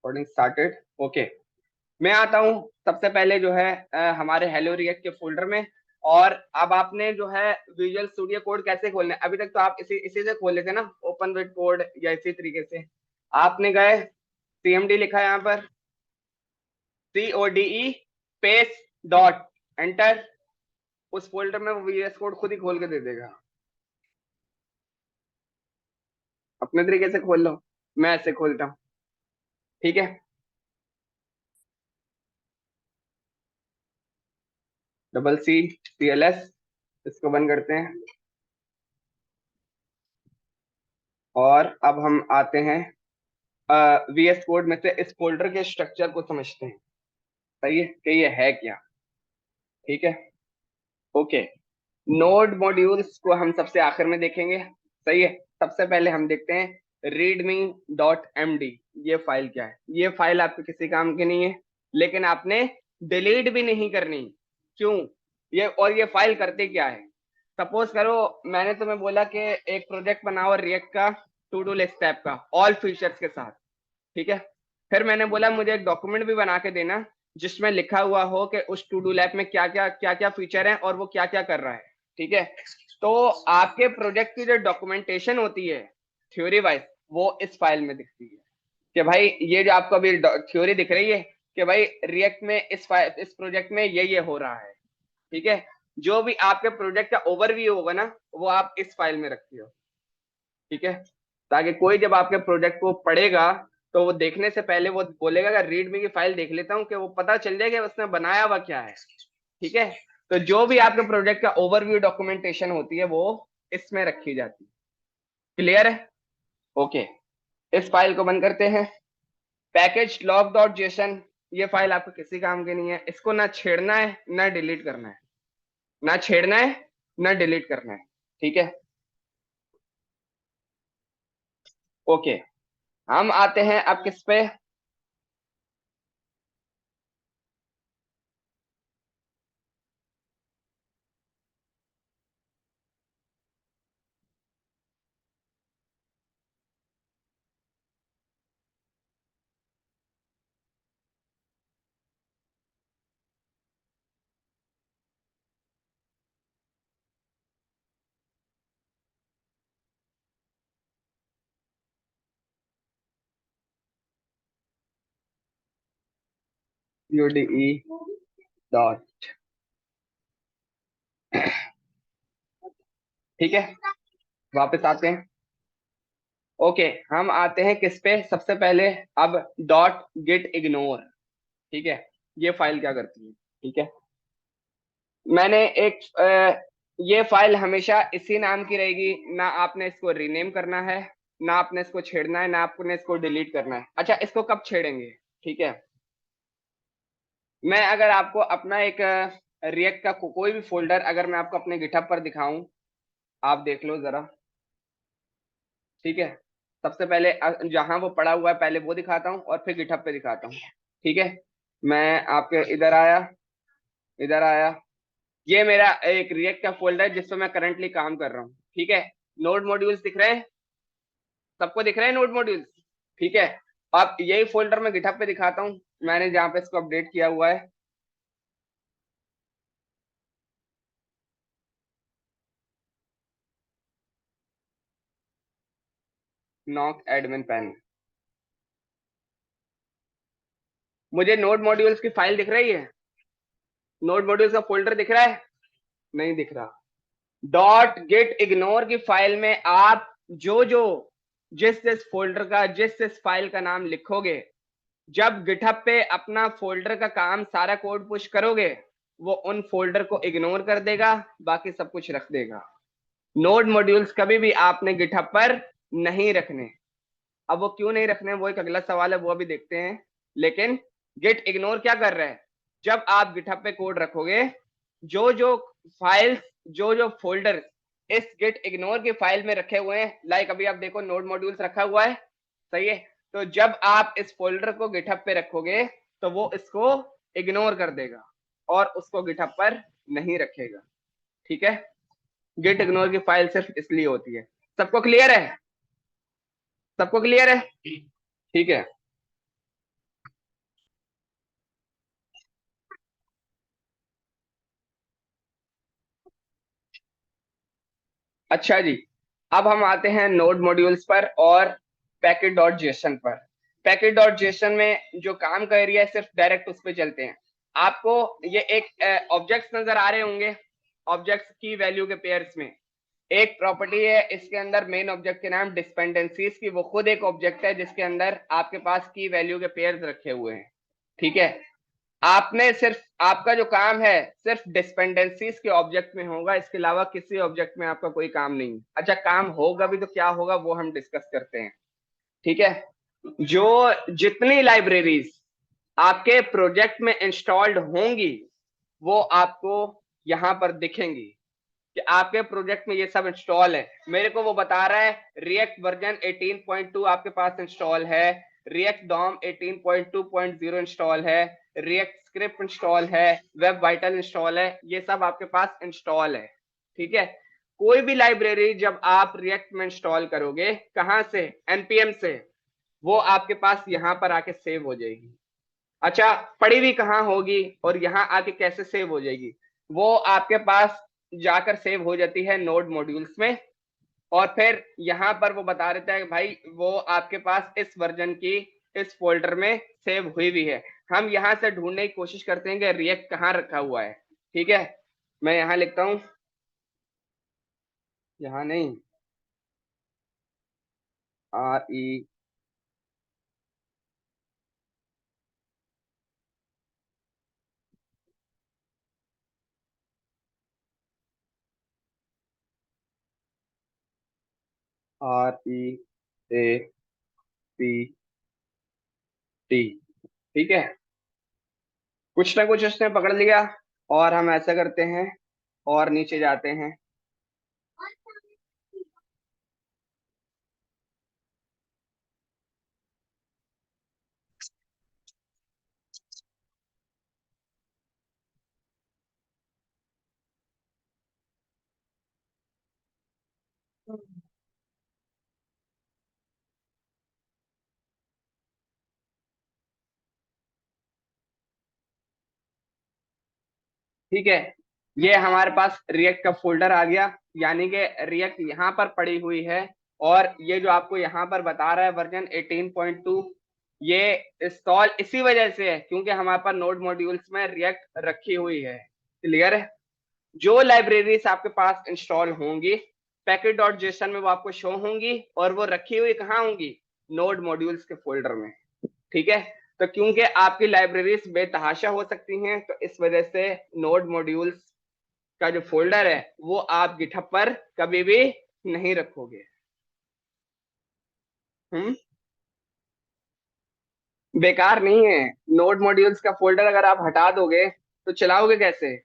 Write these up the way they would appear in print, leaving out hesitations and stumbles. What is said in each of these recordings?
Recording started. Okay, मैं आता हूँ सबसे पहले जो है हमारे हेलो रिएक्ट के फोल्डर में। और अब आपने जो है विजुअल स्टूडियो कोड कैसे खोलना है, अभी तक तो आप इसी इसी से खोल लेते ना, ओपन विद कोड या इसी तरीके से। आपने गए सीएमडी लिखा है यहाँ पर, CODE स्पेस डॉट एंटर, उस फोल्डर में वो वीएस कोड खुद ही खोल के दे देगा। अपने तरीके से खोल लो, मैं ऐसे खोलता हूँ, ठीक है। CCLS, इसको बंद करते हैं। और अब हम आते हैं VS कोड में से इस फोल्डर के स्ट्रक्चर को समझते हैं, सही है कि ये है क्या, ठीक है। ओके, नोड मॉड्यूल्स को हम सबसे आखिर में देखेंगे, सही है। सबसे पहले हम देखते हैं readme.md, ये फाइल क्या है। ये फाइल आपके किसी काम की नहीं है, लेकिन आपने डिलीट भी नहीं करनी। क्यों? ये और ये फाइल करते क्या है, सपोज करो मैंने तुम्हें बोला कि एक प्रोजेक्ट बनाओ रिएक्ट का, टू डू लिस्ट टाइप का, ऑल फीचर्स के साथ, ठीक है। फिर मैंने बोला मुझे एक डॉक्यूमेंट भी बना के देना जिसमें लिखा हुआ हो कि उस टू डू लैब में क्या क्या फीचर है और वो क्या क्या कर रहा है, ठीक है। तो आपके प्रोजेक्ट की जो डॉक्यूमेंटेशन होती है थ्योरी वाइज, वो इस फाइल में दिखती है कि भाई ये जो आपको अभी थ्योरी दिख रही है कि भाई रिएक्ट में इस प्रोजेक्ट में ये हो रहा है, ठीक है। जो भी आपके प्रोजेक्ट का ओवरव्यू होगा ना, वो आप इस फाइल में रखते हो, ठीक है। ताकि कोई जब आपके प्रोजेक्ट को पढ़ेगा तो वो देखने से पहले वो बोलेगा कि रीड मी की फाइल देख लेता हूँ, कि वो पता चल जाएगा उसने बनाया हुआ क्या है, ठीक है। तो जो भी आपके प्रोजेक्ट का ओवरव्यू डॉक्यूमेंटेशन होती है वो इसमें रखी जाती है। क्लियर है? ओके, इस फाइल को बंद करते हैं। पैकेज लॉग डॉट जेसन, ये फाइल आपको किसी काम की नहीं है, इसको ना छेड़ना है ना डिलीट करना है, ना छेड़ना है ना डिलीट करना है, ठीक है। ओके, हम आते हैं अब किस पे, UDE डॉट, ठीक है। वापस आते हैं। ओके, हम आते हैं किस पे सबसे पहले, अब डॉट गेट इग्नोर, ठीक है। ये फाइल क्या करती है, ठीक है। मैंने एक ये फाइल हमेशा इसी नाम की रहेगी, ना आपने इसको रीनेम करना है, ना आपने इसको छेड़ना है, ना आपने इसको डिलीट करना है। अच्छा, इसको कब छेड़ेंगे, ठीक है। मैं अगर आपको अपना एक रिएक्ट का कोई भी फोल्डर अगर मैं आपको अपने गिटहब पर दिखाऊं, आप देख लो जरा, ठीक है। सबसे पहले जहां वो पड़ा हुआ है पहले वो दिखाता हूँ और फिर गिटहब पे दिखाता हूँ, ठीक है। मैं आपके इधर आया, इधर आया, ये मेरा एक रिएक्ट का फोल्डर है जिसपे मैं करंटली काम कर रहा हूँ, ठीक है। नोड मॉड्यूल्स दिख रहे हैं, सबको दिख रहे हैं नोड मॉड्यूल्स, ठीक है। अब यही फोल्डर मैं गिटहब पे दिखाता हूँ, मैंने जहाँ पे इसको अपडेट किया हुआ है। नॉक एडमिन पैन, मुझे नोड मॉड्यूल्स की फाइल दिख रही है, नोड मॉड्यूल्स का फोल्डर दिख रहा है, नहीं दिख रहा। डॉट गेट इग्नोर की फाइल में आप जो जो जिस फोल्डर का जिस फाइल का नाम लिखोगे, जब गिटहब पे अपना फोल्डर का काम सारा कोड पुश करोगे, वो उन फोल्डर को इग्नोर कर देगा, बाकी सब कुछ रख देगा। नोड मॉड्यूल्स कभी भी आपने गिटहब पर नहीं रखने। अब वो क्यों नहीं रखने, वो एक अगला सवाल है, वो अभी देखते हैं। लेकिन गिट इग्नोर क्या कर रहा है, जब आप गिटहब पे कोड रखोगे, जो जो फाइल्स, जो जो फोल्डर इस गेट इग्नोर की फाइल में रखे हुए हैं, लाइक अभी आप देखो नोड मॉड्यूल्स रखा हुआ है, सही है। तो जब आप इस फोल्डर को गिटहब पे रखोगे तो वो इसको इग्नोर कर देगा और उसको गिटहब पर नहीं रखेगा, ठीक है। गेट इग्नोर की फाइल सिर्फ इसलिए होती है। सबको क्लियर है? सबको क्लियर है, ठीक है। अच्छा जी, अब हम आते हैं नोड मॉड्यूल्स पर और पैकेट डॉट जेसन पर। पैकेट डॉट जेसन में जो काम का एरिया है सिर्फ डायरेक्ट उस पर चलते हैं। आपको ये एक ऑब्जेक्ट्स नजर आ रहे होंगे, ऑब्जेक्ट्स की वैल्यू के पेयर्स में एक प्रॉपर्टी है इसके अंदर, मेन ऑब्जेक्ट के नाम डिपेंडेंसीज की, वो खुद एक ऑब्जेक्ट है जिसके अंदर आपके पास की वैल्यू के पेयर्स रखे हुए हैं। ठीक है, आपने सिर्फ, आपका जो काम है सिर्फ डिपेंडेंसीज के ऑब्जेक्ट में होगा, इसके अलावा किसी ऑब्जेक्ट में आपका कोई काम नहीं। अच्छा, काम होगा भी तो क्या होगा वो हम डिस्कस करते हैं। ठीक है, जो जितनी लाइब्रेरीज आपके प्रोजेक्ट में इंस्टॉल्ड होंगी वो आपको यहां पर दिखेंगी कि आपके प्रोजेक्ट में ये सब इंस्टॉल है। मेरे को वो बता रहा है रिएक्ट वर्जन 18.2 आपके पास इंस्टॉल है, रिएक्ट डॉम 18.2.0 इंस्टॉल है, रिएक्ट स्क्रिप्ट इंस्टॉल है, वेब वाइटल इंस्टॉल है, ये सब आपके पास इंस्टॉल है। ठीक है, कोई भी लाइब्रेरी जब आप रिएक्ट में इंस्टॉल करोगे, कहां से, एनपीएम से, वो आपके पास यहां पर आके सेव हो जाएगी। अच्छा, पड़ी हुई कहाँ होगी और यहाँ आके कैसे सेव हो जाएगी, वो आपके पास जाकर सेव हो जाती है नोड मॉड्यूल्स में। और फिर यहाँ पर वो बता देता है कि भाई वो आपके पास इस वर्जन की इस फोल्डर में सेव हुई भी है। हम यहाँ से ढूंढने की कोशिश करते हैं कि रिएक्ट कहाँ रखा हुआ है। ठीक है, मैं यहाँ लिखता हूँ, यहाँ नहीं, RE, REAPT। ठीक है, कुछ ना कुछ उसने पकड़ लिया। और हम ऐसा करते हैं और नीचे जाते हैं। ठीक है, ये हमारे पास रिएक्ट का फोल्डर आ गया, यानी कि रिएक्ट यहाँ पर पड़ी हुई है। और ये जो आपको यहाँ पर बता रहा है वर्जन 18.2, ये इंस्टॉल इसी वजह से है क्योंकि हमारे पास नोड मॉड्यूल्स में रिएक्ट रखी हुई है। क्लियर है, जो लाइब्रेरीज आपके पास इंस्टॉल होंगी पैकेट डॉट जेसन में वो आपको शो होंगी, और वो रखी हुई कहाँ होंगी, नोड मॉड्यूल्स के फोल्डर में। ठीक है, तो क्योंकि आपकी लाइब्रेरीज बेतहाशा हो सकती हैं, तो इस वजह से नोड मॉड्यूल्स का जो फोल्डर है वो आप गिटहब पर कभी भी नहीं रखोगे। हम्म, बेकार नहीं है। नोड मॉड्यूल्स का फोल्डर अगर आप हटा दोगे तो चलाओगे कैसे,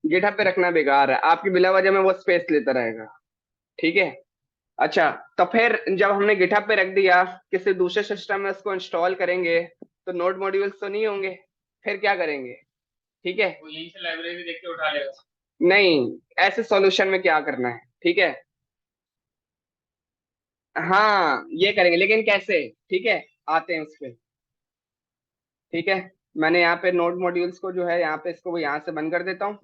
गिटहब पे रखना बेकार है, आपकी बिला वजह में वो स्पेस लेता रहेगा। ठीक है, अच्छा, तो फिर जब हमने गिटहब पे रख दिया, किसी दूसरे सिस्टम में उसको इंस्टॉल करेंगे तो नोड मॉड्यूल्स तो नहीं होंगे, फिर क्या करेंगे। ठीक है, वो यहीं से लाइब्रेरी देख के उठा लेगा। नहीं, ऐसे सॉल्यूशन में क्या करना है, ठीक है, हाँ ये करेंगे लेकिन कैसे। ठीक है, आते हैं उस पे। ठीक है, मैंने यहाँ पे नोड मॉड्यूल्स को जो है यहाँ पे इसको यहाँ से बंद कर देता हूँ।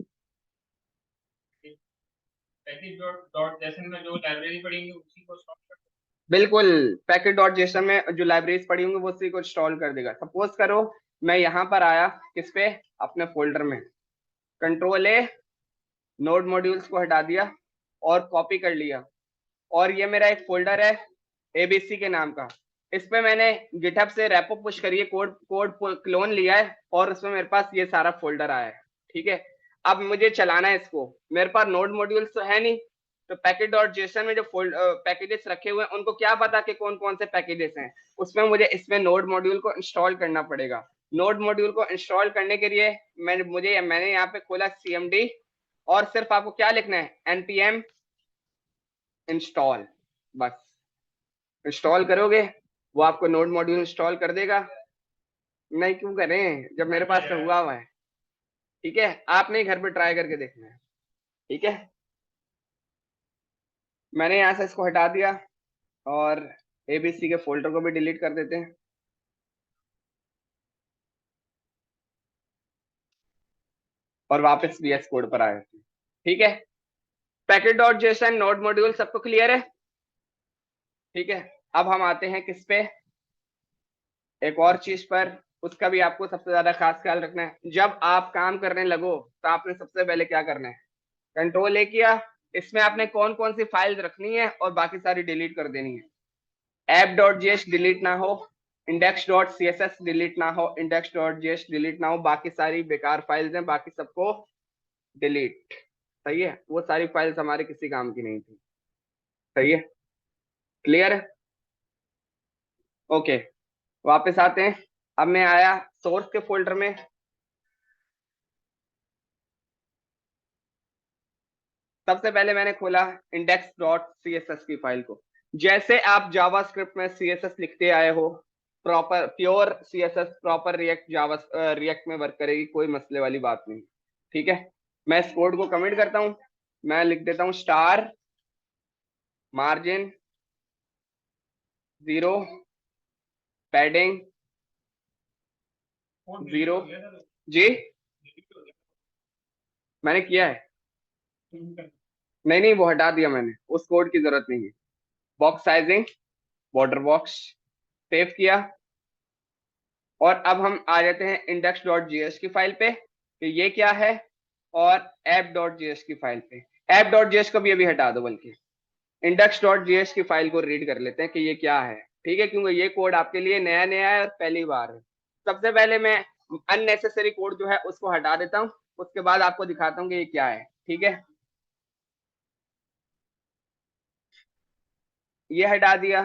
पैकेज डॉट डॉट जेसन में जो लाइब्रेरी पड़ी उसी को stop कर दो। बिल्कुल, पैकेट डॉट जेसन में जो लाइब्रेरीज पड़ी होंगी वो उसी को इंस्टॉल कर देगा। सपोज करो मैं यहाँ पर आया, किस पे, अपने फोल्डर में, कंट्रोल A, नोड मॉड्यूल्स को हटा दिया और कॉपी कर लिया, और ये मेरा एक फोल्डर है एबीसी के नाम का। इस पे मैंने गिटहब से रेपो पुश करिए कोड कोड क्लोन लिया है और उसमें मेरे पास ये सारा फोल्डर आया है। ठीक है, अब मुझे चलाना है इसको, मेरे पास नोड मॉड्यूल्स तो है नहीं, तो पैकेज डॉट जेसन में जो पैकेजेस रखे हुए हैं उनको क्या पता कि कौन कौन से पैकेजेस हैं, उसमें मुझे इसमें नोड मॉड्यूल को इंस्टॉल करना पड़ेगा। नोड मॉड्यूल को इंस्टॉल करने के लिए मैंने यहाँ पे खोला CMD, और सिर्फ आपको क्या लिखना है, npm इंस्टॉल, बस इंस्टॉल करोगे वो आपको नोड मॉड्यूल इंस्टॉल कर देगा। नहीं क्यों करें जब मेरे पास तो हुआ हुआ है। ठीक है, आपने घर पे ट्राई करके देखना है। ठीक है, मैंने यहाँ से इसको हटा दिया और एबीसी के फोल्डर को भी डिलीट कर देते हैं। और वापस VS कोड पर आए। ठीक है, packet dot JSON node module सबको क्लियर है? ठीक है, अब हम आते हैं किस पे, एक और चीज पर, उसका भी आपको सबसे ज्यादा खास ख्याल रखना है। जब आप काम करने लगो तो आपने सबसे पहले क्या करना है, कंट्रोल ए किया, इसमें आपने कौन कौन सी फाइल्स रखनी है और बाकी सारी डिलीट कर देनी है। ऐप डॉट जेएस डिलीट ना हो, इंडेक्स डॉट सीएसएस डिलीट ना हो, इंडेक्स डॉट जेएस डिलीट ना हो, बाकी सारी बेकार फाइल्स हैं, बाकी सबको डिलीट। सही है, वो सारी फाइल्स हमारे किसी काम की नहीं थी। सही है, क्लियर है? ओके, वापस आते हैं। अब मैं आया सोर्स के फोल्डर में, सबसे पहले मैंने खोला इंडेक्स डॉट सीएसएस की फाइल को। जैसे आप जावास्क्रिप्ट में सीएसएस लिखते आए हो, proper pure CSS proper React Java React में वर्क करेगी, कोई मसले वाली बात नहीं। ठीक है, मैं इस कोड को कमेंट करता हूं, मैं लिख देता हूं स्टार मार्जिन 0 पैडिंग 0। जी, मैंने किया है। नहीं नहीं, वो हटा दिया मैंने, उस कोड की जरूरत नहीं है। Box sizing border box, save किया। और अब हम आ जाते हैं इंडेक्स डॉट जेएस की फाइल पे कि ये क्या है, और ऐप डॉट जेएस की फाइल पे। ऐप डॉट जेएस को भी अभी हटा दो, बल्कि इंडेक्स डॉट जेएस की फाइल को रीड कर लेते हैं कि ये क्या है। ठीक है, क्योंकि ये कोड आपके लिए नया नया है और पहली बार है। सबसे पहले मैं अननेसेसरी कोड जो है उसको हटा देता हूँ, उसके बाद आपको दिखाता हूँ कि ये क्या है। ठीक है, ये हटा दिया,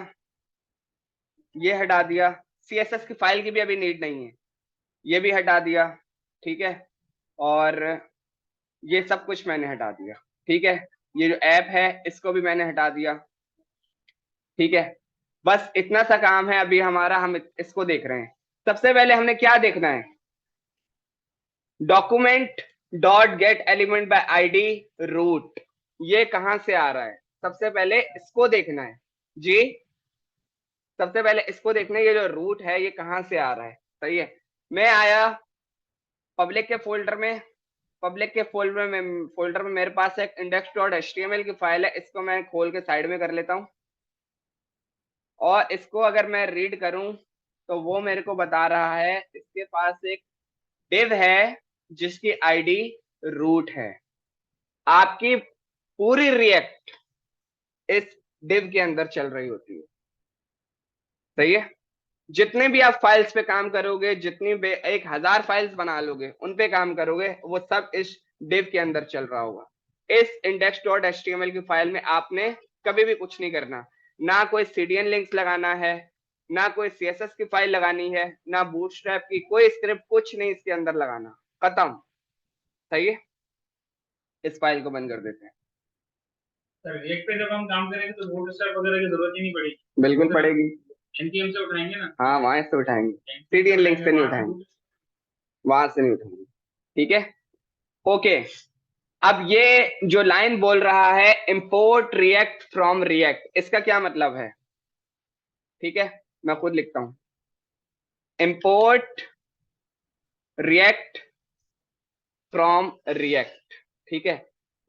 ये हटा दिया, सीएसएस की फाइल की भी अभी नीड नहीं है, ये भी हटा दिया। ठीक है, और ये सब कुछ मैंने हटा दिया। ठीक है, ये जो ऐप है इसको भी मैंने हटा दिया। ठीक है, बस इतना सा काम है अभी हमारा, हम इसको देख रहे हैं। सबसे पहले हमने क्या देखना है, document dot get element by ID root, ये कहां से आ रहा है, सबसे पहले इसको देखना है। जी, सबसे पहले इसको देखना है, ये जो रूट है ये कहां से आ रहा है। सही है, मैं आया पब्लिक के फोल्डर में, पब्लिक के फोल्डर में मेरे पास एक इंडेक्स डॉट एचटीएमएल की फाइल है, इसको मैं खोल के साइड में कर लेता हूं। और इसको अगर मैं रीड करूं तो वो मेरे को बता रहा है इसके पास एक डिव है जिसकी आईडी रूट है। आपकी पूरी रिएक्ट इस डिव के अंदर चल रही होती है। सही है, जितने भी आप फाइल्स पे काम करोगे, जितनी भी 1000 फाइल्स बना लोगे, उन पे काम करोगे, वो सब इस डिव के अंदर चल रहा होगा। इस इंडेक्स डॉट एचटीएमएल की फाइल में आपने कभी भी कुछ नहीं करना, ना कोई सीडीएन लिंक्स लगाना है, ना कोई सीएसएस की फाइल लगानी है, ना बूटस्ट्रैप की कोई स्क्रिप्ट, कुछ नहीं इसके अंदर लगाना, खत्म। सही है, इस फाइल को बंद कर देते हैं। सर एक पे जब हम काम करेंगे तो बूटस्ट्रैप वगैरह की जरूरत ही नहीं पड़ेगी। बिल्कुल पड़ेगी, एनपीएम से उठाएंगे ना। हाँ, वहां से उठाएंगे, सीडीएन लिंक से नहीं उठाएंगे, वहां से नहीं उठाएंगे। ठीक है, ओके। अब ये जो लाइन बोल रहा है इंपोर्ट रिएक्ट फ्रॉम रिएक्ट, इसका क्या मतलब है? ठीक है, मैं खुद लिखता हूं, इंपोर्ट रिएक्ट फ्रॉम रिएक्ट। ठीक है,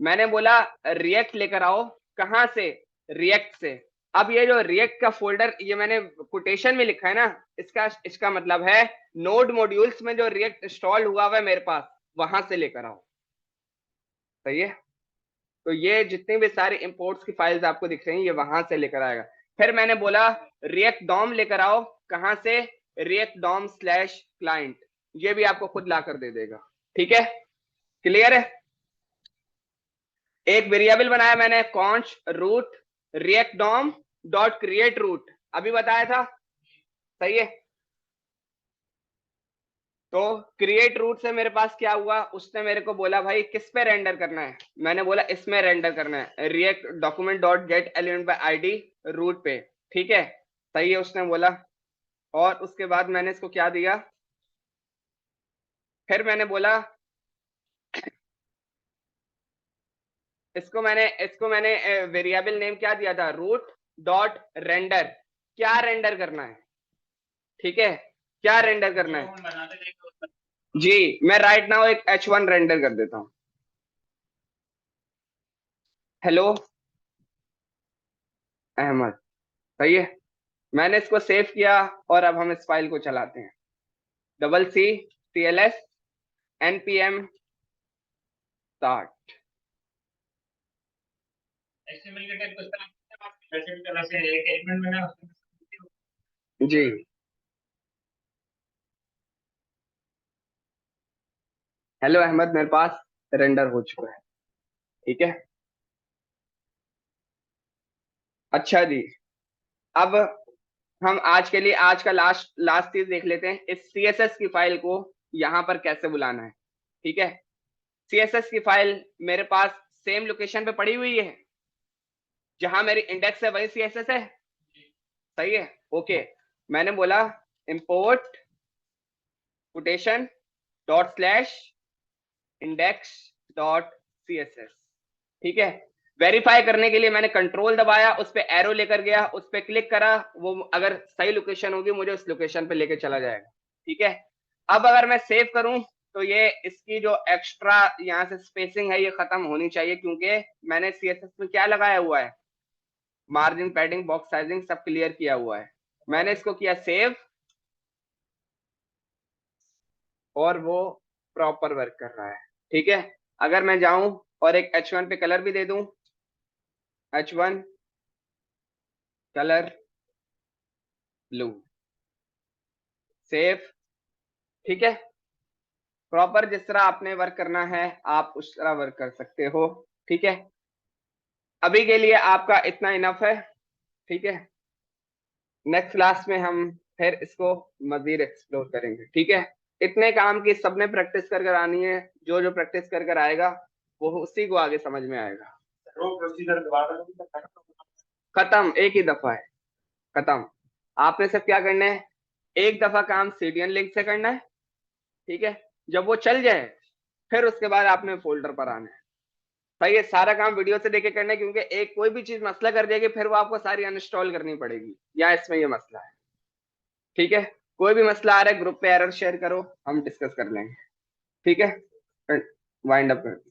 मैंने बोला रिएक्ट लेकर आओ, कहां से, रिएक्ट से। अब ये जो रिएक्ट का फोल्डर, ये मैंने कोटेशन में लिखा है ना, इसका इसका मतलब है नोड मॉड्यूल्स में जो रिएक्ट इंस्टॉल हुआ हुआ है मेरे पास, वहां से लेकर आओ। सही है, तो ये जितनी भी सारी इंपोर्ट्स की फाइल्स आपको दिख रही हैं, ये वहां से लेकर आएगा। फिर मैंने बोला रिएक्ट डॉम लेकर आओ, कहां से, रिएक्ट डॉम स्लैश क्लाइंट, ये भी आपको खुद ला कर दे देगा। ठीक है, क्लियर है? एक वेरिएबल बनाया मैंने, const root React DOM dot create root, अभी बताया था। सही है, तो क्रिएट रूट से मेरे पास क्या हुआ, उसने मेरे को बोला भाई किस पे रेंडर करना है, मैंने बोला इसमें रेंडर करना है, React document dot get element by ID root पे। ठीक है, सही है, उसने बोला। और उसके बाद मैंने इसको क्या दिया, फिर मैंने बोला इसको मैंने वेरिएबल नेम क्या दिया था, रूट डॉट रेंडर, क्या रेंडर करना है। ठीक है, क्या रेंडर करना है? जी, मैं राइट नाउ एक H1 रेंडर कर देता हूं। हेलो अहमद। सही है। मैंने इसको सेव किया और अब हम इस फाइल को चलाते हैं। CC CLS npm start। HTML के टैग को इस्तेमाल करके आप वेबसाइट का वैसे एक एलिमेंट बना जी हेलो अहमद, मेरे पास रेंडर हो चुका है। ठीक है। अच्छा जी, अब हम आज के लिए आज का लास्ट लास्ट चीज देख लेते हैं, इस CSS की फाइल को यहाँ पर कैसे बुलाना है। ठीक है। CSS की फाइल मेरे पास सेम लोकेशन पे पड़ी हुई है, जहां मेरी इंडेक्स है वही CSS है। सही है। ओके। मैंने बोला import quotation dot slash index dot CSS। ठीक है। वेरीफाई करने के लिए मैंने कंट्रोल दबाया, उस पर एरो लेकर गया, उस पर क्लिक करा, वो अगर सही लोकेशन होगी मुझे उस लोकेशन पे लेके चला जाएगा। ठीक है। अब अगर मैं सेव करूं तो ये इसकी जो एक्स्ट्रा यहाँ से स्पेसिंग है ये खत्म होनी चाहिए, क्योंकि मैंने CSS में क्या लगाया हुआ है, मार्जिन पैडिंग बॉक्स साइजिंग सब क्लियर किया हुआ है। मैंने इसको किया सेव और वो प्रॉपर वर्क कर रहा है। ठीक है। अगर मैं जाऊं और एक H1 पे कलर भी दे दूं, H1 कलर ब्लू, सेव। ठीक है। प्रॉपर जिस तरह आपने वर्क करना है आप उस तरह वर्क कर सकते हो। ठीक है। अभी के लिए आपका इतना इनफ है। ठीक है। नेक्स्ट क्लास में हम फिर इसको मजीद एक्सप्लोर करेंगे। ठीक है। इतने काम की सबने प्रैक्टिस कर कर आनी है, जो जो प्रैक्टिस कर कर आएगा वो उसी को आगे समझ में आएगा। रो प्रोसीजर दोबारा खत्म, एक ही दफा है, खत्म। आपने सब क्या करना है, एक दफा काम सीडीएन लिंक से करना है। ठीक है। जब वो चल जाए फिर उसके बाद आपने फोल्डर पर आना है। भाई ये सारा काम वीडियो से देखे करना है, क्योंकि एक कोई भी चीज मसला कर देगी फिर वो आपको सारी अनइंस्टॉल करनी पड़ेगी, या इसमें ये मसला है। ठीक है। कोई भी मसला आ रहा है ग्रुप पे एरर शेयर करो, हम डिस्कस कर लेंगे। ठीक है। वाइंड अप कर